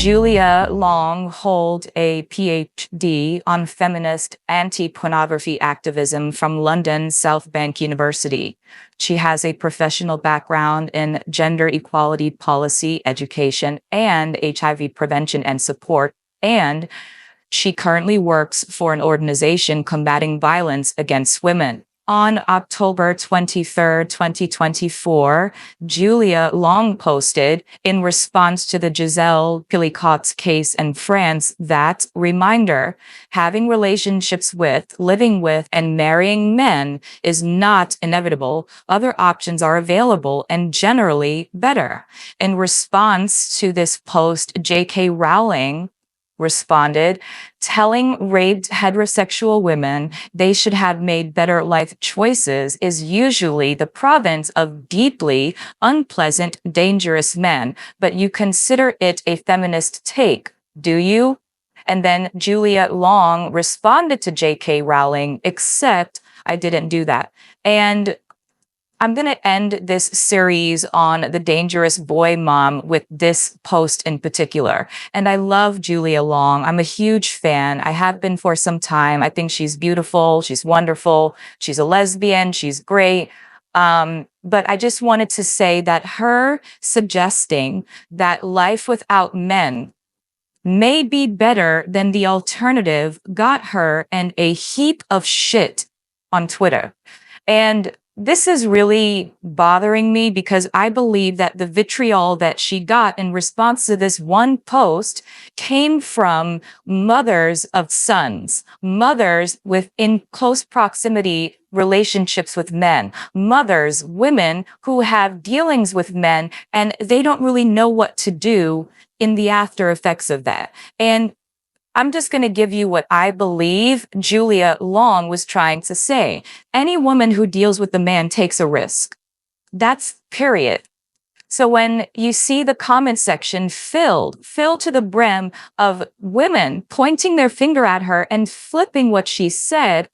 Julia Long holds a PhD on feminist anti-pornography activism from London South Bank University. She has a professional background in gender equality policy, education, and HIV prevention and support, and she currently works for an organization combating violence against women. On October 23rd, 2024, Julia Long posted, in response to the Giselle Pelicot's case in France, that, reminder, having relationships with, living with, and marrying men is not inevitable. Other options are available and generally better. In response to this post, J.K. Rowling responded, telling raped heterosexual women they should have made better life choices is usually the province of deeply unpleasant, dangerous men, but you consider it a feminist take, do you? And then Julia Long responded to J.K. Rowling, except I didn't do that. And I'm going to end this series on the dangerous boy mom with this post in particular. And I love Julia Long. I'm a huge fan. I have been for some time. I think she's beautiful. She's wonderful. She's a lesbian. She's great. But I just wanted to say that her suggesting that life without men may be better than the alternative got her and a heap of shit on Twitter. And this is really bothering me because I believe that the vitriol that she got in response to this one post came from mothers of sons, mothers in close proximity relationships with men, mothers, women who have dealings with men, and they don't really know what to do in the after effects of that. And I'm just going to give you what I believe Julia Long was trying to say. Any woman who deals with a man takes a risk. That's period. So when you see the comment section filled to the brim of women pointing their finger at her and flipping what she said,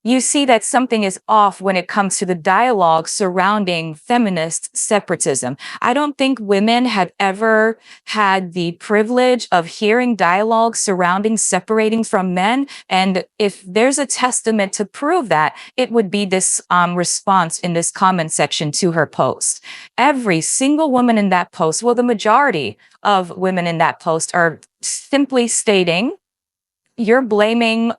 you see that something is off when it comes to the dialogue surrounding feminist separatism. I don't think women have ever had the privilege of hearing dialogue surrounding separating from men. And if there's a testament to prove that, it would be this response in this comment section to her post. Every single woman in that post, well, the majority of women in that post are simply stating, you're blaming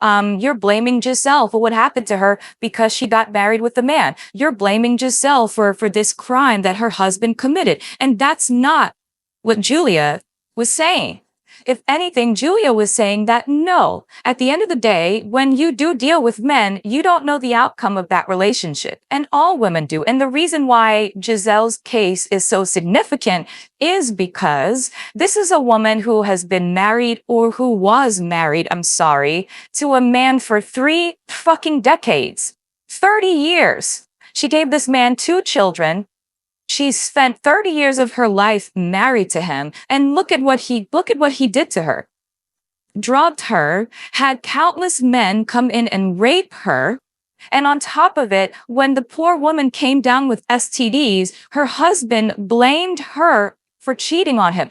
Giselle for what happened to her because she got married with a man. You're blaming Giselle for this crime that her husband committed. And that's not what Julia was saying. If anything, Julia was saying that no, at the end of the day, when you do deal with men, you don't know the outcome of that relationship. And all women do. And the reason why Giselle's case is so significant is because this is a woman who has been married or who was married, to a man for 3 fucking decades. 30 years. She gave this man 2 children. She spent 30 years of her life married to him, and look at what he did to her. Drugged her, had countless men come in and rape her, and on top of it, when the poor woman came down with STDs, her husband blamed her for cheating on him.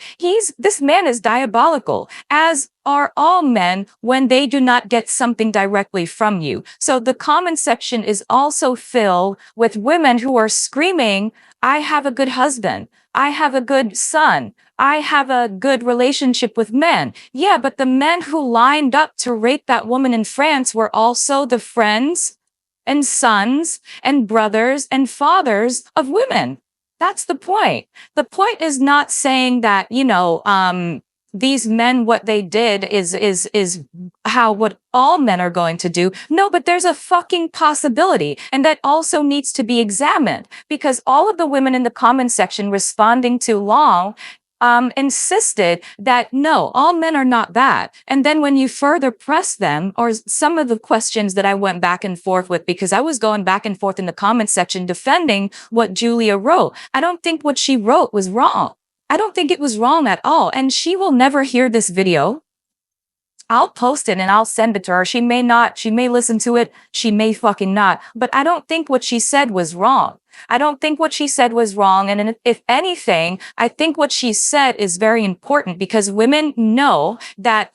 This man is diabolical, as are all men when they do not get something directly from you. So the comment section is also filled with women who are screaming, I have a good husband. I have a good son. I have a good relationship with men. Yeah, but the men who lined up to rape that woman in France were also the friends and sons and brothers and fathers of women. That's the point. The point is not saying that, these men, what they did is what all men are going to do. No, but there's a fucking possibility. And that also needs to be examined because all of the women in the comment section responding to Long insisted that no, all men are not that. And then when you further press them, or some of the questions that I went back and forth with, because I was going back and forth in the comment section defending what Julia wrote. I don't think what she wrote was wrong. I don't think it was wrong at all. And she will never hear this video. I'll post it and I'll send it to her. She may not, she may listen to it, she may fucking not. But I don't think what she said was wrong. I don't think what she said was wrong. And if anything, I think what she said is very important because women know that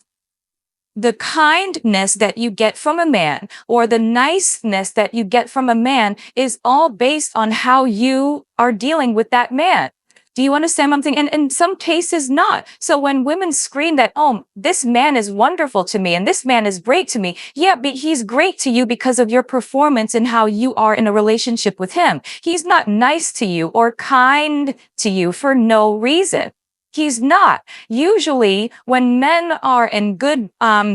the kindness that you get from a man or the niceness that you get from a man is all based on how you are dealing with that man. Do you understand what I'm saying? And in some cases, not. So when women scream that, oh, this man is wonderful to me and this man is great to me. Yeah, but he's great to you because of your performance and how you are in a relationship with him. He's not nice to you or kind to you for no reason. He's not. Usually, when men are in good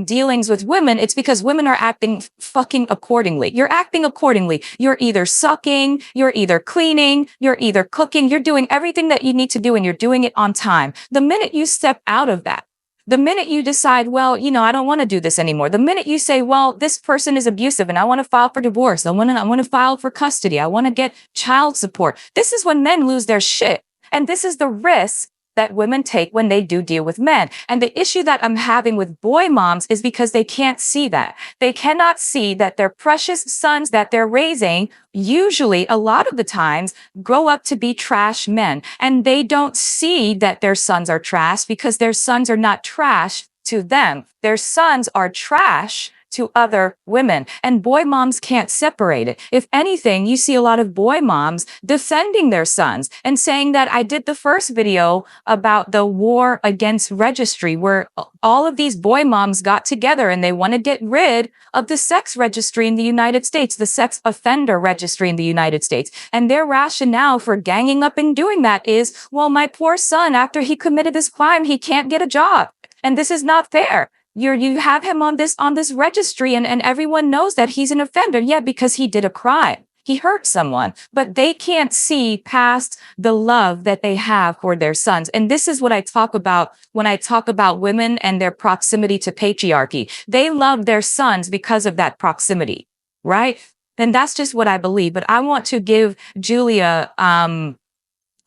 dealings with women, it's because women are acting fucking accordingly. You're acting accordingly. You're either sucking, you're either cleaning, you're either cooking, you're doing everything that you need to do and you're doing it on time. The minute you step out of that, the minute you decide, well, I don't want to do this anymore. The minute you say, well, this person is abusive and I want to file for divorce. I want to file for custody. I want to get child support. This is when men lose their shit. And this is the risk that women take when they do deal with men. And the issue that I'm having with boy moms is because they can't see that. They cannot see that their precious sons that they're raising, usually a lot of the times, grow up to be trash men. And they don't see that their sons are trash because their sons are not trash to them. Their sons are trash to other women. And boy moms can't separate it. If anything, you see a lot of boy moms defending their sons and saying that I did the first video about the war against registry, where all of these boy moms got together and they want to get rid of the sex registry in the United States, the sex offender registry in the United States. And their rationale for ganging up and doing that is, well, my poor son, after he committed this crime, he can't get a job. And this is not fair. You have him on this registry and everyone knows that he's an offender. Yeah, because he did a crime. He hurt someone, but they can't see past the love that they have for their sons. And this is what I talk about when I talk about women and their proximity to patriarchy. They love their sons because of that proximity, right? And that's just what I believe. But I want to give Julia,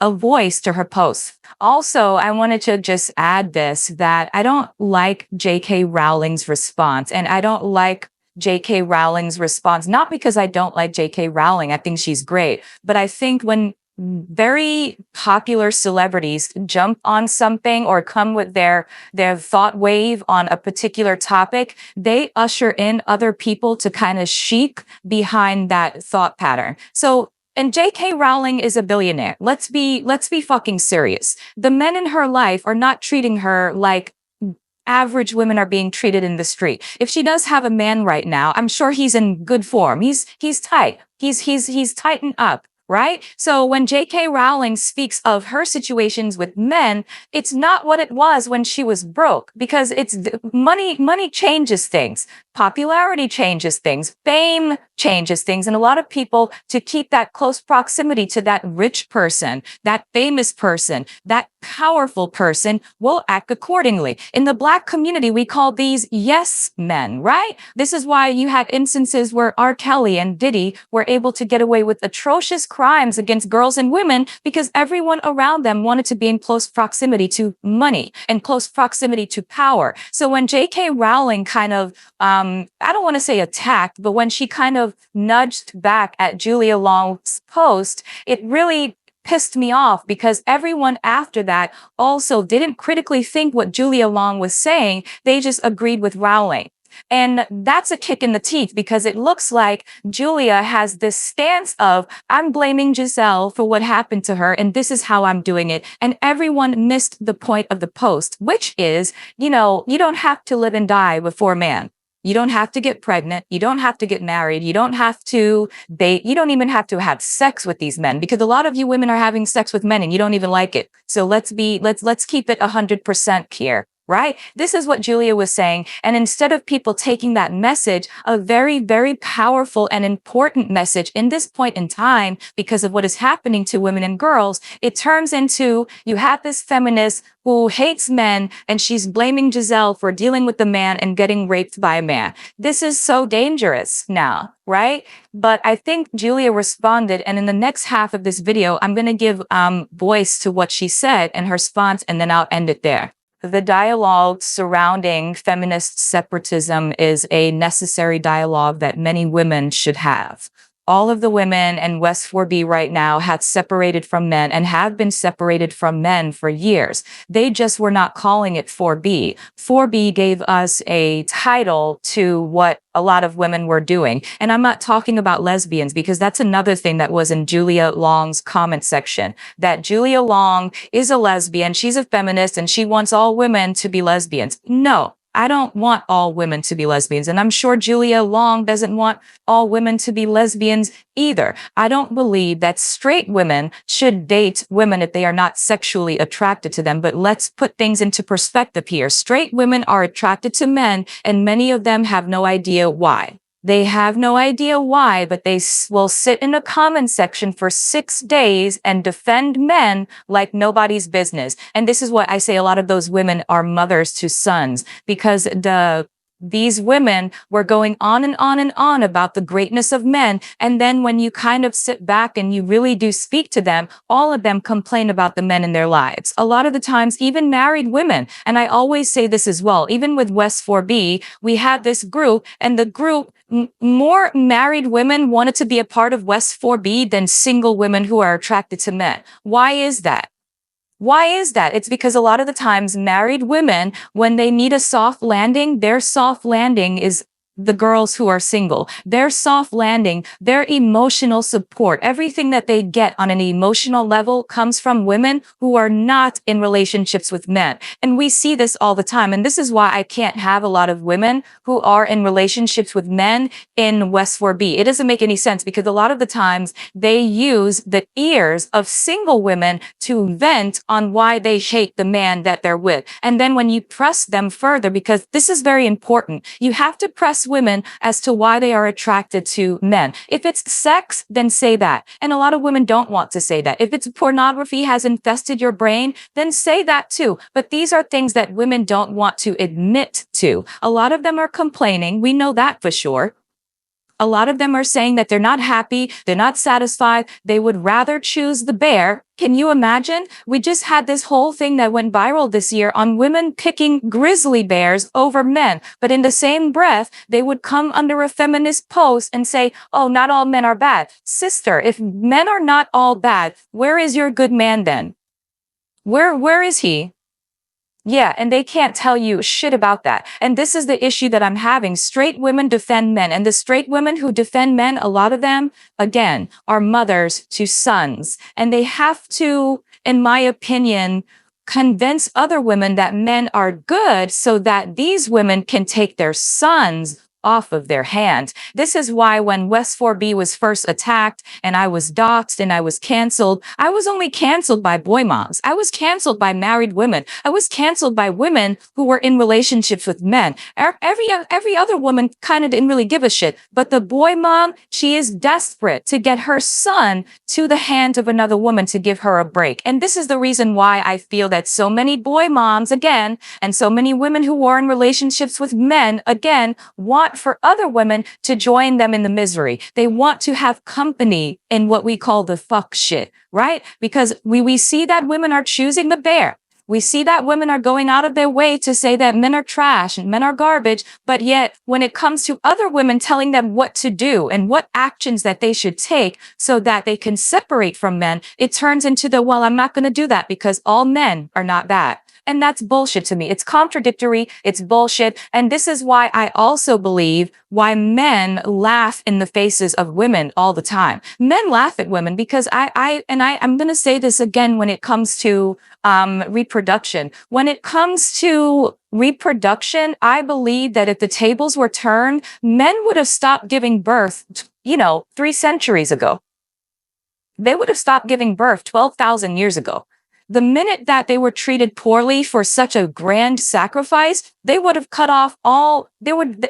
a voice to her posts. Also, I wanted to just add this, that I don't like J.K. Rowling's response. And I don't like J.K. Rowling's response, not because I don't like J.K. Rowling. I think she's great. But I think when very popular celebrities jump on something or come with their thought wave on a particular topic, they usher in other people to kind of chic behind that thought pattern. So, and J.K. Rowling is a billionaire. Let's be fucking serious. The men in her life are not treating her like average women are being treated in the street. If she does have a man right now, I'm sure he's in good form. He's tight. He's tightened up. Right? So when J.K. Rowling speaks of her situations with men, it's not what it was when she was broke, because it's money changes things. Popularity changes things. Fame changes things. And a lot of people, to keep that close proximity to that rich person, that famous person, that powerful person, will act accordingly. In the Black community, we call these yes men, right? This is why you had instances where R. Kelly and Diddy were able to get away with atrocious crimes against girls and women because everyone around them wanted to be in close proximity to money and close proximity to power. So when J.K. Rowling kind of, I don't want to say attacked, but when she kind of nudged back at Julia Long's post, it really pissed me off, because everyone after that also didn't critically think what Julia Long was saying. They just agreed with Rowling. And that's a kick in the teeth, because it looks like Julia has this stance of, I'm blaming Giselle for what happened to her, and this is how I'm doing it. And everyone missed the point of the post, which is, you don't have to live and die before a man. You don't have to get pregnant. You don't have to get married. You don't have to date. You don't even have to have sex with these men, because a lot of you women are having sex with men and you don't even like it. So let's keep it 100% here. Right? This is what Julia was saying. And instead of people taking that message, a very, very powerful and important message in this point in time, because of what is happening to women and girls, it turns into, you have this feminist who hates men and she's blaming Giselle for dealing with the man and getting raped by a man. This is so dangerous now, right? But I think Julia responded, and in the next half of this video, I'm going to give voice to what she said and her response, and then I'll end it there. The dialogue surrounding feminist separatism is a necessary dialogue that many women should have. All of the women in West 4B right now have separated from men and have been separated from men for years. They just were not calling it 4B. 4B gave us a title to what a lot of women were doing. And I'm not talking about lesbians, because that's another thing that was in Julia Long's comment section, that Julia Long is a lesbian, she's a feminist, and she wants all women to be lesbians. No. I don't want all women to be lesbians, and I'm sure Julia Long doesn't want all women to be lesbians either. I don't believe that straight women should date women if they are not sexually attracted to them, but let's put things into perspective here. Straight women are attracted to men, and many of them have no idea why. They have no idea why, but they will sit in a comment section for 6 days and defend men like nobody's business. And this is what I say, a lot of those women are mothers to sons, because these women were going on and on and on about the greatness of men. And then when you kind of sit back and you really do speak to them, all of them complain about the men in their lives. A lot of the times, even married women. And I always say this as well, even with West 4B, we had this group, and the group, more married women wanted to be a part of West 4B than single women who are attracted to men. Why is that? Why is that? It's because a lot of the times married women, when they need a soft landing, their soft landing is the girls who are single. Their soft landing, their emotional support, everything that they get on an emotional level comes from women who are not in relationships with men. And we see this all the time. And this is why I can't have a lot of women who are in relationships with men in West 4B. It doesn't make any sense, because a lot of the times they use the ears of single women to vent on why they hate the man that they're with. And then when you press them further, because this is very important, you have to press women as to why they are attracted to men. If it's sex, then say that. And a lot of women don't want to say that. If it's pornography has infested your brain, then say that too. But these are things that women don't want to admit to. A lot of them are complaining. We know that for sure. A lot of them are saying that they're not happy, they're not satisfied, they would rather choose the bear. Can you imagine? We just had this whole thing that went viral this year on women picking grizzly bears over men. But in the same breath, they would come under a feminist post and say, oh, not all men are bad. Sister, if men are not all bad, where is your good man then? Where is he? Yeah, and they can't tell you shit about that. And this is the issue that I'm having. Straight women defend men, and the straight women who defend men, a lot of them, again, are mothers to sons. And they have to, in my opinion, convince other women that men are good so that these women can take their sons off of their hands. This is why when West 4B was first attacked and I was doxxed and I was canceled, I was only canceled by boy moms. I was canceled by married women. I was canceled by women who were in relationships with men. Every other woman kind of didn't really give a shit. But the boy mom, she is desperate to get her son to the hand of another woman to give her a break. And this is the reason why I feel that so many boy moms, again, and so many women who are in relationships with men, again, want for other women to join them in the misery. They want to have company in what we call the fuck shit, right? Because we see that women are choosing the bear. We see that women are going out of their way to say that men are trash and men are garbage. But yet, when it comes to other women telling them what to do and what actions that they should take so that they can separate from men, it turns into the, well, I'm not going to do that because all men are not bad. And that's bullshit to me. It's contradictory. It's bullshit. And this is why I also believe why men laugh in the faces of women all the time. Men laugh at women because I'm going to say this again when it comes to reproduction. When it comes to reproduction, I believe that if the tables were turned, men would have stopped giving birth, 3 centuries ago. They would have stopped giving birth 12,000 years ago. The minute that they were treated poorly for such a grand sacrifice, they would have cut off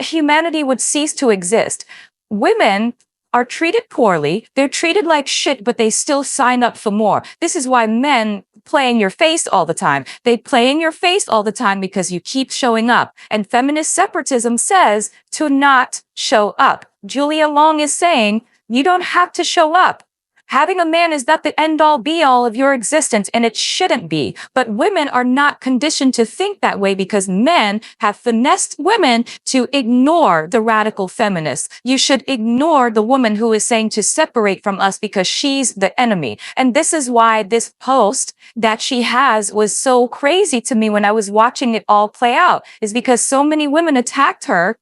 humanity would cease to exist. Women are treated poorly. They're treated like shit, but they still sign up for more. This is why men play in your face all the time. They play in your face all the time because you keep showing up. And feminist separatism says to not show up. Julia Long is saying, you don't have to show up. Having a man is not the end-all be-all of your existence, and it shouldn't be. But women are not conditioned to think that way because men have finessed women to ignore the radical feminists. You should ignore the woman who is saying to separate from us because she's the enemy. And this is why this post that she has was so crazy to me when I was watching it all play out, is because so many women attacked her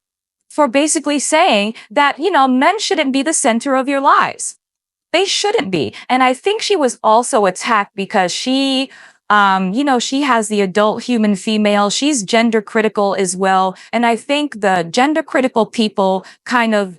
for basically saying that, men shouldn't be the center of your lives. They shouldn't be. And I think she was also attacked because she has the adult human female. She's gender critical as well. And I think the gender critical people kind of,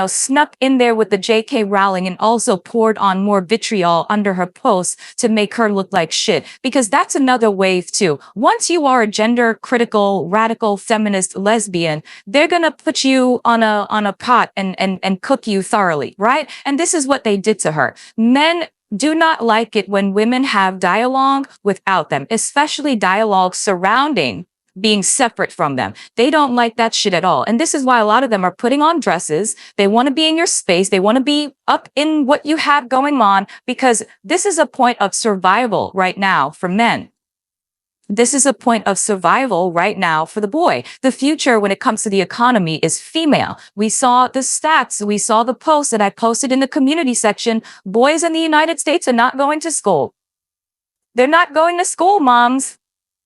snuck in there with the J.K. Rowling and also poured on more vitriol under her posts to make her look like shit. Because that's another wave too. Once you are a gender critical, radical feminist lesbian, they're going to put you on a pot and cook you thoroughly, right? And this is what they did to her. Men do not like it when women have dialogue without them, especially dialogue surrounding being separate from them. They don't like that shit at all. And this is why a lot of them are putting on dresses. They want to be in your space. They want to be up in what you have going on, because this is a point of survival right now for men. This is a point of survival right now for the boy. The future when it comes to the economy is female. We saw the stats. We saw the posts that I posted in the community section. Boys in the United States are not going to school. They're not going to school, moms.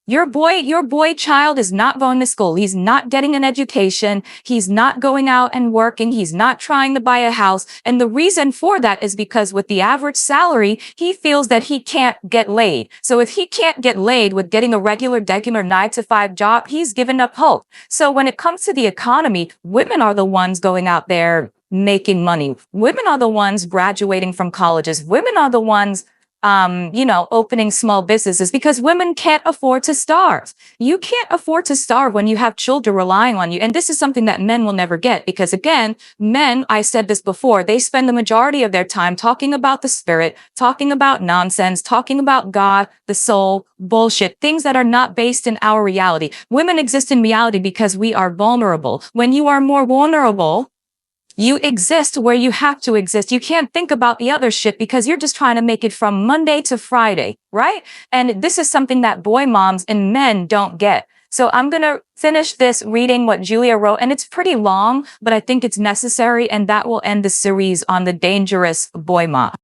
Your boy child is not going to school. He's not getting an education. He's not going out and working. He's not trying to buy a house. And the reason for that is because with the average salary, he feels that he can't get laid. So if he can't get laid with getting a regular 9-to-5 job, he's given up hope. So when it comes to the economy, women are the ones going out there making money. Women are the ones graduating from colleges. Women are the ones opening small businesses, because women can't afford to starve. You can't afford to starve when you have children relying on you. And this is something that men will never get, because again, men, I said this before, they spend the majority of their time talking about the spirit, talking about nonsense, talking about God, the soul, bullshit, things that are not based in our reality. Women exist in reality because we are vulnerable. When you are more vulnerable, you exist where you have to exist. You can't think about the other shit because you're just trying to make it from Monday to Friday, right? And this is something that boy moms and men don't get. So I'm going to finish this reading what Julia wrote, and it's pretty long, but I think it's necessary, and that will end the series on the dangerous boy mom.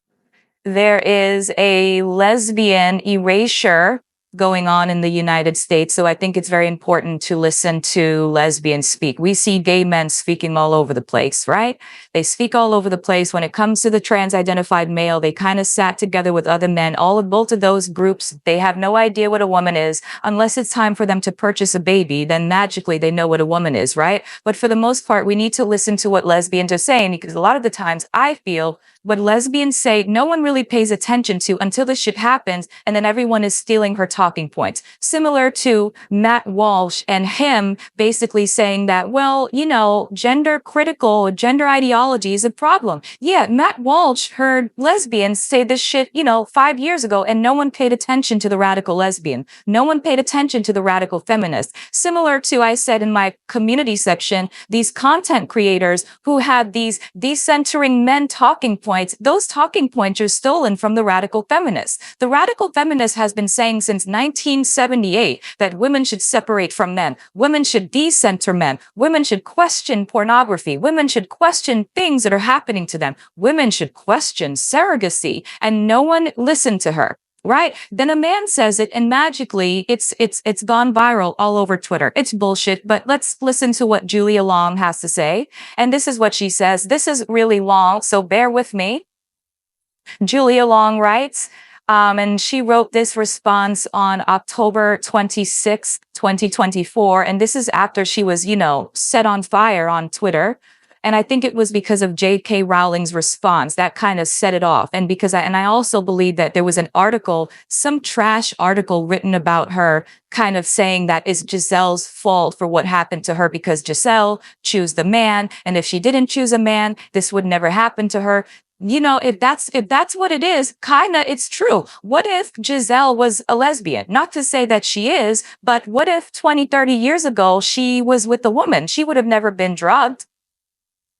There is a lesbian erasure going on in the United States. So I think it's very important to listen to lesbians speak. We see gay men speaking all over the place, right? They speak all over the place. When it comes to the trans-identified male, they kind of sat together with other men. Both of those groups, they have no idea what a woman is. Unless it's time for them to purchase a baby, then magically they know what a woman is, right? But for the most part, we need to listen to what lesbians are saying, because a lot of the times I feel what lesbians say, no one really pays attention to until the shit happens, and then everyone is stealing her talking points. Similar to Matt Walsh and him basically saying that, well, gender critical, gender ideology is a problem. Yeah, Matt Walsh heard lesbians say this shit, 5 years ago, and no one paid attention to the radical lesbian. No one paid attention to the radical feminist. Similar to, I said in my community section, these content creators who have these decentering men talking points. Those talking points are stolen from the radical feminists. The radical feminist has been saying since 1978 that women should separate from men. Women should decenter men. Women should question pornography. Women should question things that are happening to them. Women should question surrogacy. And no one listened to her. Right? Then a man says it, and magically it's gone viral all over Twitter. It's bullshit, but let's listen to what Julia Long has to say. And this is what she says. This is really long, so bear with me. Julia Long writes, and she wrote this response on October 26, 2024. And this is after she was, set on fire on Twitter. And I think it was because of J.K. Rowling's response that kind of set it off. And I also believe that there was an article, some trash article written about her, kind of saying that it's Giselle's fault for what happened to her because Giselle chose the man. And if she didn't choose a man, this would never happen to her. If that's what it is, it's true. What if Giselle was a lesbian? Not to say that she is, but what if 20, 30 years ago, she was with a woman? She would have never been drugged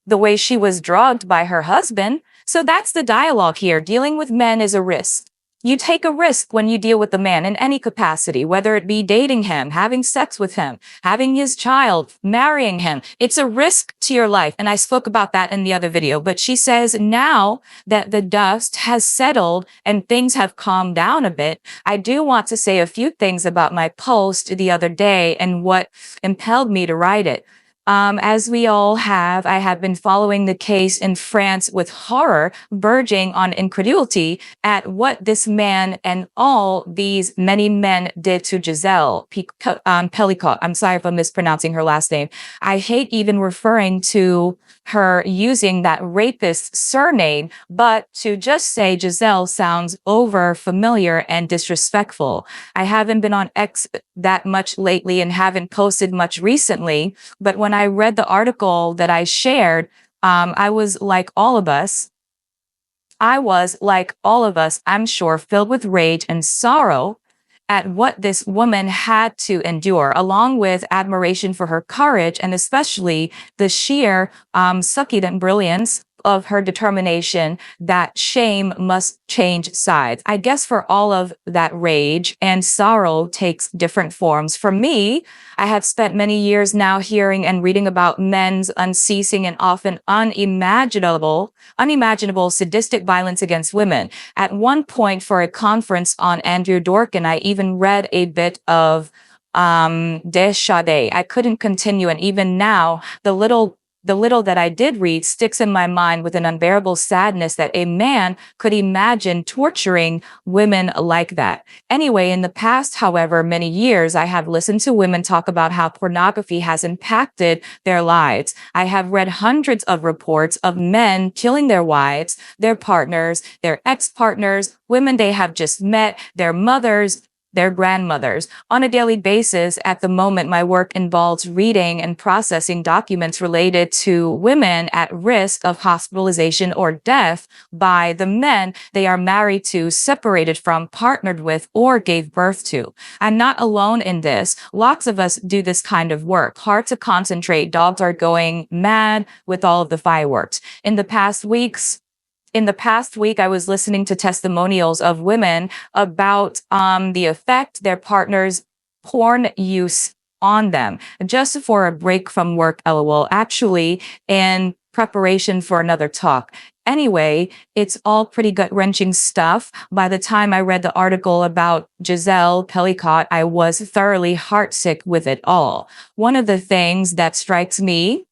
the way she was drugged by her husband. So that's the dialogue here. Dealing with men is a risk. You take a risk when you deal with the man in any capacity, whether it be dating him, having sex with him, having his child, marrying him. It's a risk to your life. And I spoke about that in the other video. But she says now that the dust has settled and things have calmed down a bit, I do want to say a few things about my post the other day and what impelled me to write it. As we all have, I have been following the case in France with horror, verging on incredulity at what this man and all these many men did to Giselle Pellicot. I'm sorry if I'm mispronouncing her last name. I hate even referring to her using that rapist surname, but to just say Giselle sounds over familiar and disrespectful. I haven't been on X that much lately and haven't posted much recently, but when I read the article that I shared, I was like all of us. I'm sure, filled with rage and sorrow at what this woman had to endure, along with admiration for her courage and especially the sheer succulent brilliance of her determination that shame must change sides. I guess for all of that rage and sorrow takes different forms. For me, I have spent many years now hearing and reading about men's unceasing and often unimaginable sadistic violence against women. At one point for a conference on Andrew Dorkin, I even read a bit of Deschade. I couldn't continue, and even now, the little that I did read sticks in my mind with an unbearable sadness that a man could imagine torturing women like that. Anyway, in the past, however, many years, I have listened to women talk about how pornography has impacted their lives. I have read hundreds of reports of men killing their wives, their partners, their ex-partners, women they have just met, their mothers, their grandmothers. On a daily basis, at the moment, my work involves reading and processing documents related to women at risk of hospitalization or death by the men they are married to, separated from, partnered with, or gave birth to. I'm not alone in this. Lots of us do this kind of work. Hard to concentrate. Dogs are going mad with all of the fireworks. In the past week, I was listening to testimonials of women about the effect their partner's porn use on them. Just for a break from work, LOL, actually, in preparation for another talk. Anyway, it's all pretty gut-wrenching stuff. By the time I read the article about Giselle Pellicot, I was thoroughly heartsick with it all. One of the things that strikes me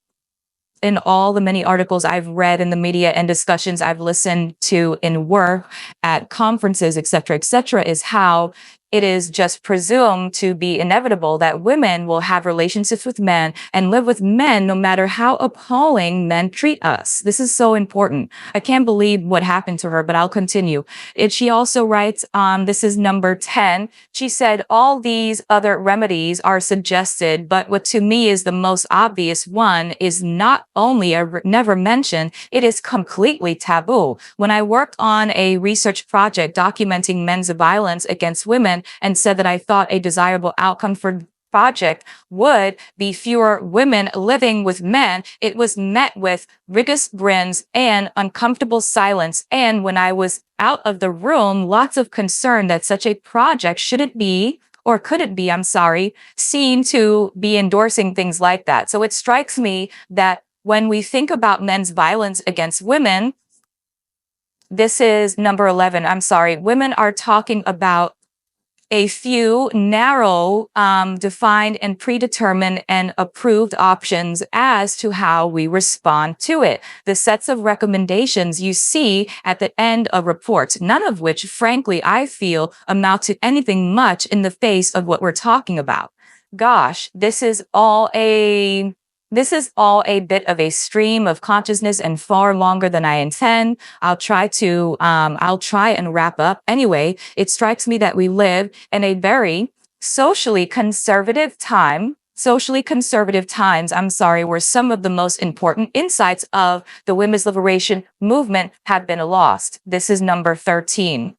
in all the many articles I've read in the media and discussions I've listened to in work, at conferences, etc., is how it is just presumed to be inevitable that women will have relationships with men and live with men no matter how appalling men treat us. This is so important. I can't believe what happened to her, but I'll continue. She also writes, this is number 10. She said, all these other remedies are suggested, but what to me is the most obvious one is not only never mentioned, it is completely taboo. When I worked on a research project documenting men's violence against women, and said that I thought a desirable outcome for project would be fewer women living with men, it was met with rigorous grins and uncomfortable silence. And when I was out of the room, lots of concern that such a project shouldn't be, or couldn't be, seen to be endorsing things like that. So it strikes me that when we think about men's violence against women, this is number 11, women are talking about a few narrow, defined and predetermined and approved options as to how we respond to it. The sets of recommendations you see at the end of reports, none of which, frankly, I feel amount to anything much in the face of what we're talking about. Gosh, this is all a bit of a stream of consciousness and far longer than I intend. I'll try and wrap up. Anyway, it strikes me that we live in a very socially conservative times, where some of the most important insights of the women's liberation movement have been lost. This is number 13.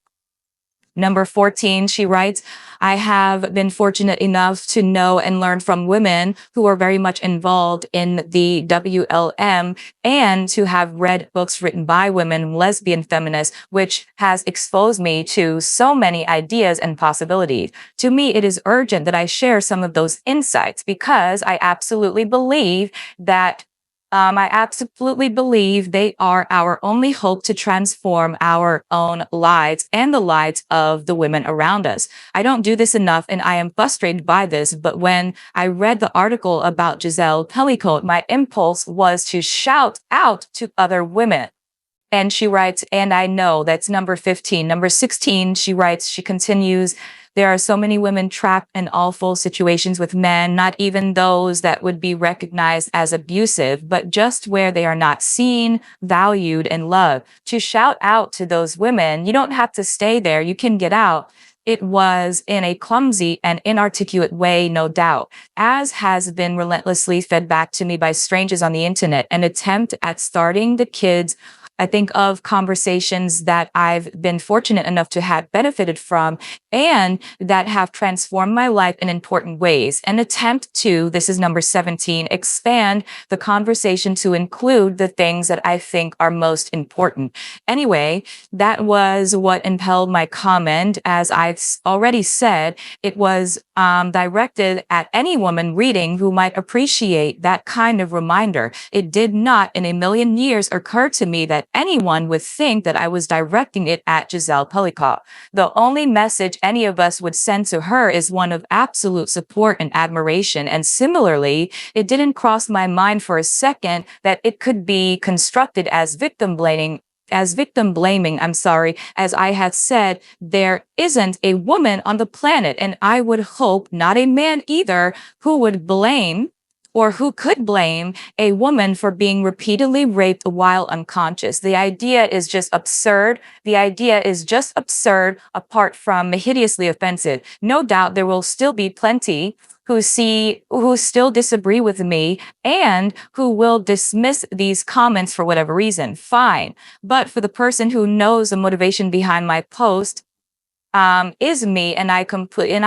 Number 14, she writes, I have been fortunate enough to know and learn from women who are very much involved in the WLM and to have read books written by women, lesbian feminists, which has exposed me to so many ideas and possibilities. To me, it is urgent that I share some of those insights because I absolutely believe that they are our only hope to transform our own lives and the lives of the women around us. I don't do this enough and I am frustrated by this, but when I read the article about Giselle Pellicot, my impulse was to shout out to other women. And she writes, and I know that's number 15. Number 16, she writes, she continues, there are so many women trapped in awful situations with men, not even those that would be recognized as abusive, but just where they are not seen, valued, and loved. To shout out to those women, you don't have to stay there, you can get out. It was in a clumsy and inarticulate way, no doubt, as has been relentlessly fed back to me by strangers on the internet, an attempt at starting the kids. I think of conversations that I've been fortunate enough to have benefited from and that have transformed my life in important ways. An attempt to, this is number 17, expand the conversation to include the things that I think are most important. Anyway, that was what impelled my comment. As I've already said, it was directed at any woman reading who might appreciate that kind of reminder. It did not in a million years occur to me that anyone would think that I was directing it at Giselle Pellicot. The only message any of us would send to her is one of absolute support and admiration. And similarly, it didn't cross my mind for a second that it could be constructed as victim blaming. As I have said, there isn't a woman on the planet, and I would hope not a man either, who would blame or who could blame a woman for being repeatedly raped while unconscious. The idea is just absurd. Apart from hideously offensive. No doubt there will still be plenty who still disagree with me and who will dismiss these comments for whatever reason. Fine. But for the person who knows the motivation behind my post, is me, and I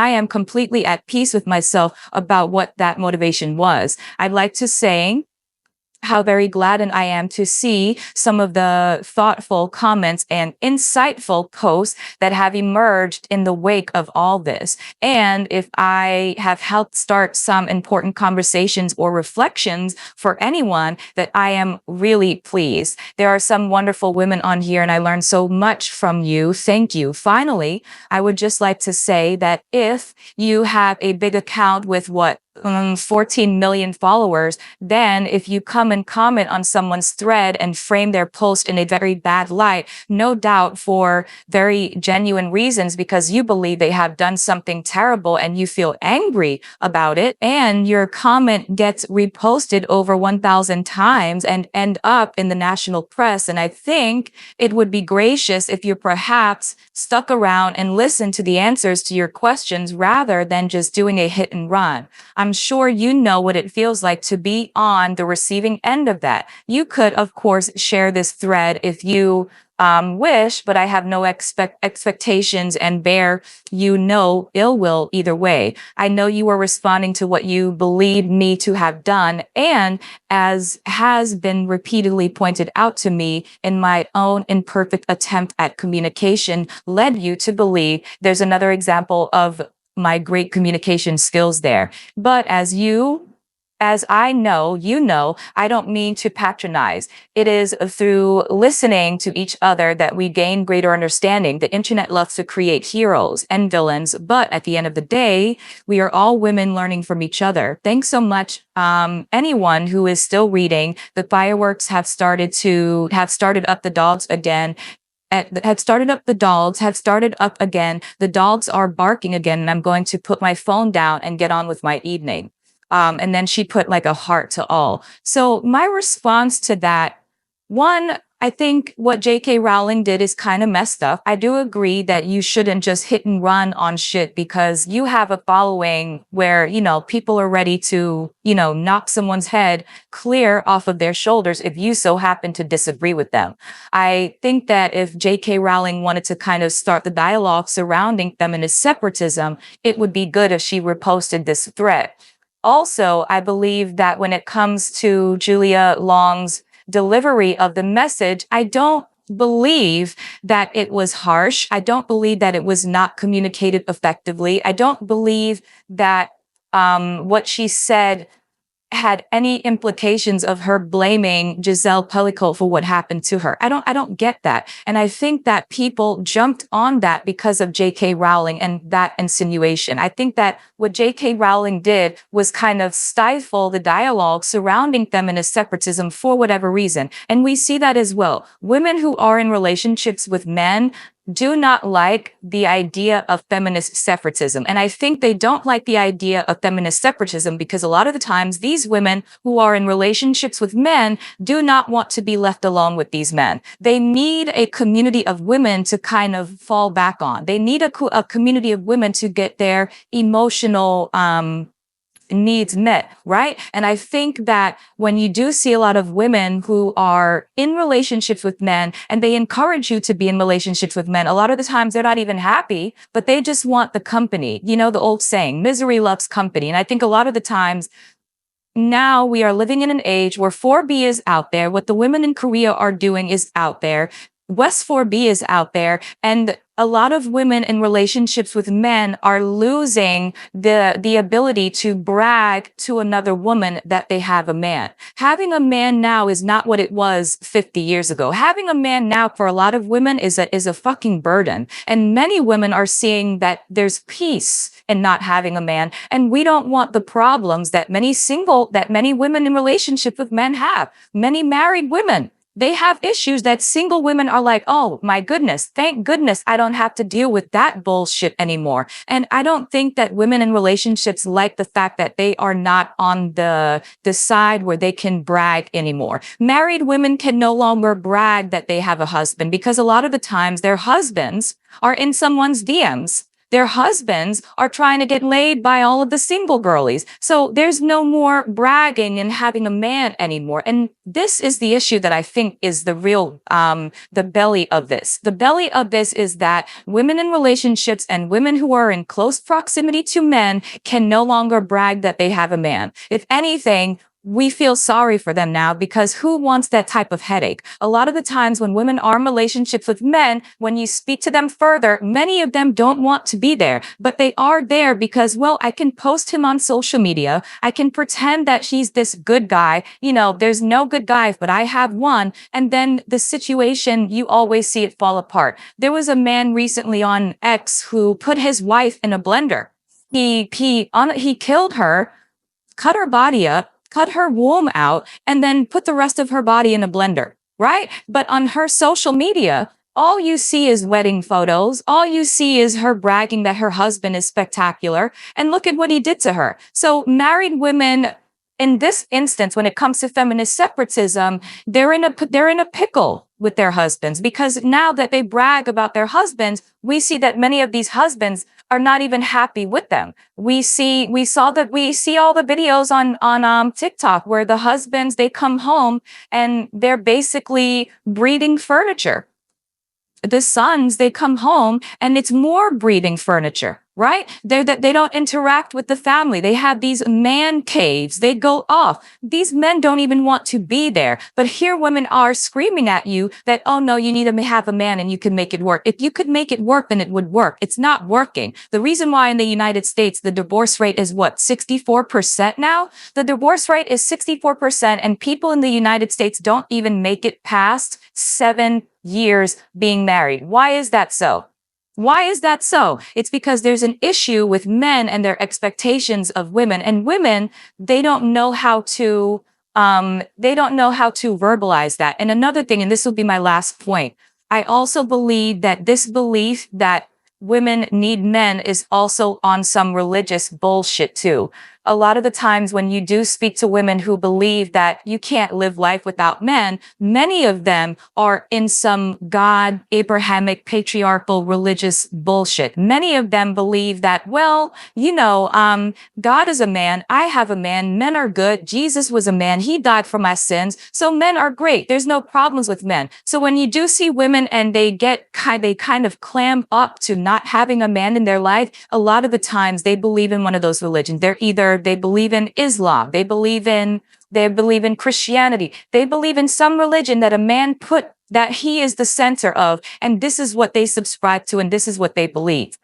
am completely at peace with myself about what that motivation was. I'd like to say how very glad I am to see some of the thoughtful comments and insightful posts that have emerged in the wake of all this. And if I have helped start some important conversations or reflections for anyone, that I am really pleased. There are some wonderful women on here and I learned so much from you. Thank you. Finally, I would just like to say that if you have a big account with 14 million followers, then if you come and comment on someone's thread and frame their post in a very bad light, no doubt for very genuine reasons, because you believe they have done something terrible and you feel angry about it, and your comment gets reposted over 1,000 times and end up in the national press. And I think it would be gracious if you perhaps stuck around and listened to the answers to your questions rather than just doing a hit and run. I'm sure you know what it feels like to be on the receiving end of that. You could, of course, share this thread if you wish, but I have no expectations and bear ill will either way. I know you are responding to what you believe me to have done, and as has been repeatedly pointed out to me in my own imperfect attempt at communication, led you to believe there's another example of my great communication skills there. But as I know, I don't mean to patronize. It is through listening to each other that we gain greater understanding. The internet loves to create heroes and villains, but at the end of the day, we are all women learning from each other. Thanks so much. Anyone who is still reading, the fireworks have started up the dogs again. Have started up again. The dogs are barking again, and I'm going to put my phone down and get on with my evening. And then she put like a heart to all. So my response to that, one, I think what J.K. Rowling did is kind of messed up. I do agree that you shouldn't just hit and run on shit because you have a following where, people are ready to, knock someone's head clear off of their shoulders if you so happen to disagree with them. I think that if J.K. Rowling wanted to kind of start the dialogue surrounding feminist separatism, it would be good if she reposted this thread. Also, I believe that when it comes to Julia Long's delivery of the message, I don't believe that it was harsh. I don't believe that it was not communicated effectively. I don't believe that what she said had any implications of her blaming Giselle Pellicot for what happened to her. I don't get that. And I think that people jumped on that because of J.K. Rowling and that insinuation. I think that what J.K. Rowling did was kind of stifle the dialogue surrounding feminist separatism for whatever reason. And we see that as well. Women who are in relationships with men do not like the idea of feminist separatism. And I think they don't like the idea of feminist separatism because a lot of the times these women who are in relationships with men do not want to be left alone with these men. They need a community of women to kind of fall back on. They need a community of women to get their emotional, needs met, right? And I think that when you do see a lot of women who are in relationships with men and they encourage you to be in relationships with men, a lot of the times they're not even happy, but they just want the company. The old saying, misery loves company. And I think a lot of the times now we are living in an age where 4B is out there. What the women in Korea are doing is out there. West 4B is out there, and a lot of women in relationships with men are losing the ability to brag to another woman that they have a man. Having a man now is not what it was 50 years ago. Having a man now for a lot of women is a fucking burden. And many women are seeing that there's peace in not having a man. And we don't want the problems that many women in relationships with men have. Many married women, they have issues that single women are like, oh my goodness, thank goodness I don't have to deal with that bullshit anymore. And I don't think that women in relationships like the fact that they are not on the side where they can brag anymore. Married women can no longer brag that they have a husband because a lot of the times their husbands are in someone's DMs. Their husbands are trying to get laid by all of the single girlies. So there's no more bragging and having a man anymore. And this is the issue that I think is the real, the belly of this. The belly of this is that women in relationships and women who are in close proximity to men can no longer brag that they have a man. If anything, we feel sorry for them now because who wants that type of headache? A lot of the times when women are in relationships with men, when you speak to them further, many of them don't want to be there, but they are there because, well, I can post him on social media. I can pretend that she's this good guy. There's no good guys, but I have one. And then the situation, you always see it fall apart. There was a man recently on X who put his wife in a blender. He killed her, cut her body up, cut her womb out, and then put the rest of her body in a blender, right? But on her social media, all you see is wedding photos. All you see is her bragging that her husband is spectacular. And look at what he did to her. So married women, in this instance, when it comes to feminist separatism, they're in a pickle with their husbands because now that they brag about their husbands, we see that many of these husbands are not even happy with them. We see all the videos on TikTok where the husbands, they come home and they're basically breeding furniture. The sons, they come home and it's more breeding furniture, right? They don't interact with the family. They have these man caves. They go off. These men don't even want to be there. But here women are screaming at you that, oh no, you need to have a man and you can make it work. If you could make it work, then it would work. It's not working. The reason why in the United States, the divorce rate is what, 64% now? The divorce rate is 64% and people in the United States don't even make it past 7 years being married. Why is that so? Why is that so? It's because there's an issue with men and their expectations of women. And women, they don't know how to verbalize that. And another thing, and this will be my last point, I also believe that this belief that women need men is also on some religious bullshit too. a lot of the times when you do speak to women who believe that you can't live life without men, many of them are in some God, Abrahamic, patriarchal, religious bullshit. Many of them believe that, well, God is a man. I have a man. Men are good. Jesus was a man. He died for my sins. So men are great. There's no problems with men. So when you do see women and they kind of clam up to not having a man in their life, a lot of the times they believe in one of those religions. They believe in Islam. They believe in Christianity. They believe in some religion that a man put that he is the center of, and this is what they subscribe to, and this is what they believe.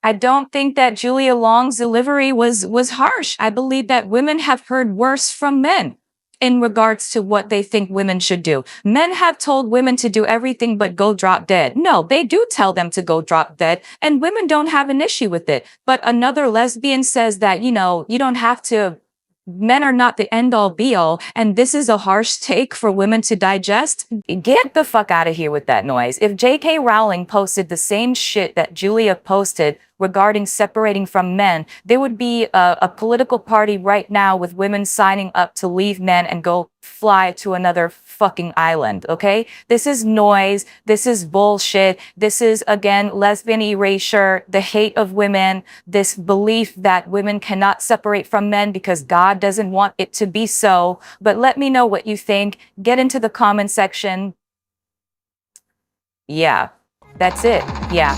I don't think that Julia Long's delivery was harsh. I believe that women have heard worse from men in regards to what they think women should do. Men have told women to do everything but go drop dead. No, they do tell them to go drop dead, and women don't have an issue with it. But another lesbian says that, you don't have to, men are not the end all be all, and this is a harsh take for women to digest. Get the fuck out of here with that noise. If J.K. Rowling posted the same shit that Julia posted regarding separating from men, there would be a political party right now with women signing up to leave men and go fly to another fucking island, okay? This is noise. This is bullshit. This is, again, lesbian erasure, the hate of women, this belief that women cannot separate from men because God doesn't want it to be so. But let me know what you think. Get into the comment section. Yeah, that's it. Yeah.